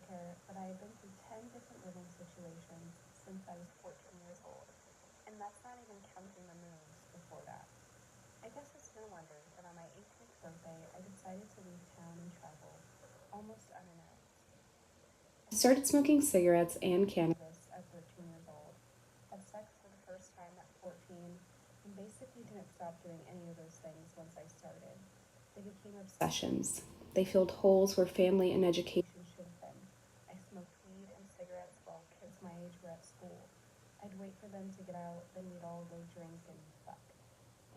care, but I had been through 10 different living situations since I was 14 years old, and that's not even counting the moves before that. I guess it's no wonder that on my 18th birthday, I decided to leave town and travel, almost unannounced. I started smoking cigarettes and cannabis at 13 years old, had sex for the first time at 14, and basically didn't stop doing any of those things once I started. They became obsessions. They filled holes where family and education should have been. I smoked weed and cigarettes while kids my age were at school. I'd wait for them to get out, then we'd all go drink and fuck.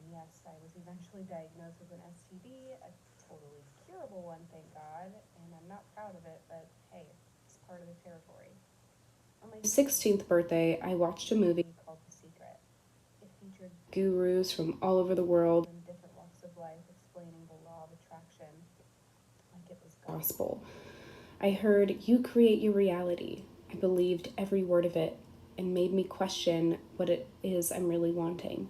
And yes, I was eventually diagnosed with an STD, a totally curable one, thank God, and I'm not proud of it, but hey, it's part of the territory. On my 16th birthday, I watched a movie called The Secret. It featured gurus from all over the world in different walks of life explaining the law of attraction like it was gospel. I heard, "You create your reality." I believed every word of it and made me question what it is I'm really wanting.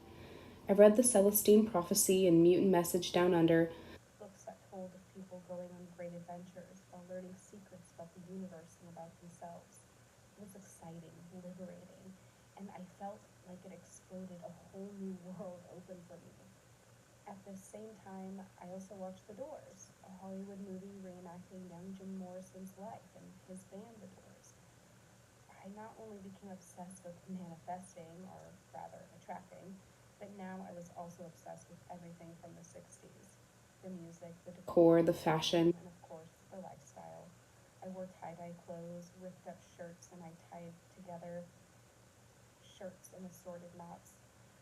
I read the Celestine Prophecy and Mutant Message Down Under, books that told of people going on great adventures while learning secrets about the universe and about themselves. It was exciting, liberating, and I felt like it exploded a whole new world open for me. At the same time, I also watched The Doors, a Hollywood movie reenacting young Jim Morrison's life and his band The Doors. I not only became obsessed with manifesting, or rather attracting, but now I was also obsessed with everything from the 60s. The music, the decor, the fashion, and of course, the lifestyle. I wore tie-dye clothes, ripped up shirts, and I tied together shirts in assorted knots.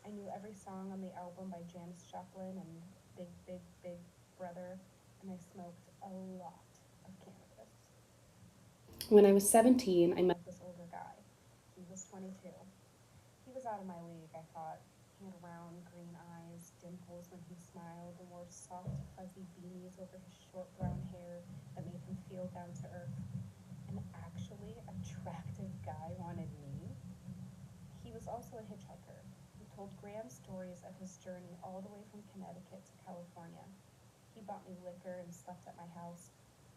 I knew every song on the album by Janis Joplin and Big, Big, Big Brother, and I smoked a lot of cannabis. When I was 17, I met this older guy. He was 22. He was out of my league, I thought. He had round green eyes, dimples when he smiled, and wore soft, fuzzy beanies over his short brown hair that made him feel down to earth. An actually attractive guy wanted me. He was also a hitchhiker. He told grand stories of his journey all the way from Connecticut to California. He bought me liquor and slept at my house.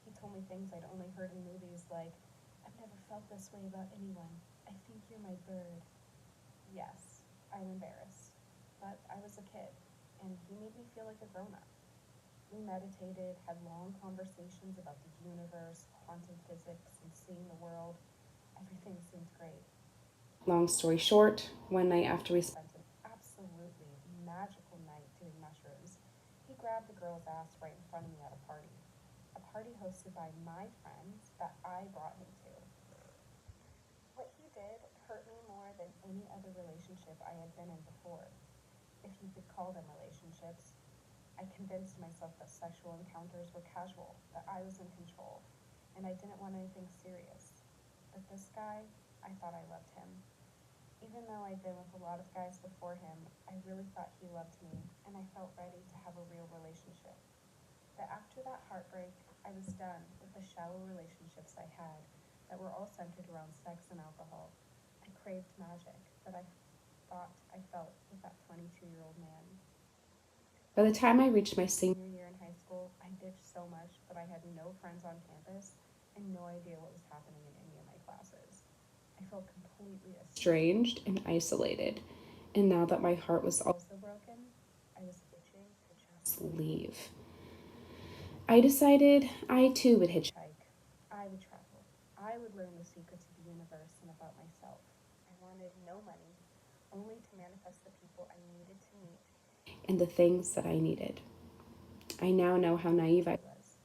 He told me things I'd only heard in movies like, "I've never felt this way about anyone. I think you're my bird." Yes, I'm embarrassed. But I was a kid, and he made me feel like a grown up. We meditated, had long conversations about the universe, quantum physics, and seeing the world. Everything seemed great. Long story short, one night after we spent an absolutely magical night doing mushrooms, he grabbed a girl's ass right in front of me at a party hosted by my friends that I brought him to. What he did hurt me more than any other relationship I had been in before, if you could call them relationships. I convinced myself that sexual encounters were casual, that I was in control, and I didn't want anything serious. But this guy, I thought I loved him. Even though I'd been with a lot of guys before him, I really thought he loved me, and I felt ready to have a real relationship. But after that heartbreak, I was done with the shallow relationships I had that were all centered around sex and alcohol. I craved magic that I thought I felt with that 22-year-old man. By the time I reached my senior year in high school, I ditched so much that I had no friends on campus and no idea what was happening in any of my classes. I felt completely estranged and isolated. And now that my heart was also broken, I was itching to just leave. I decided I too would hitchhike. I would travel. I would learn the secrets of the universe and about myself. I wanted no money, only to manifest the people I needed to meet and the things that I needed. I now know how naive I was,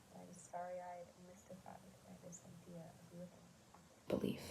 but I was starry eyed and mystified by this idea of living on belief.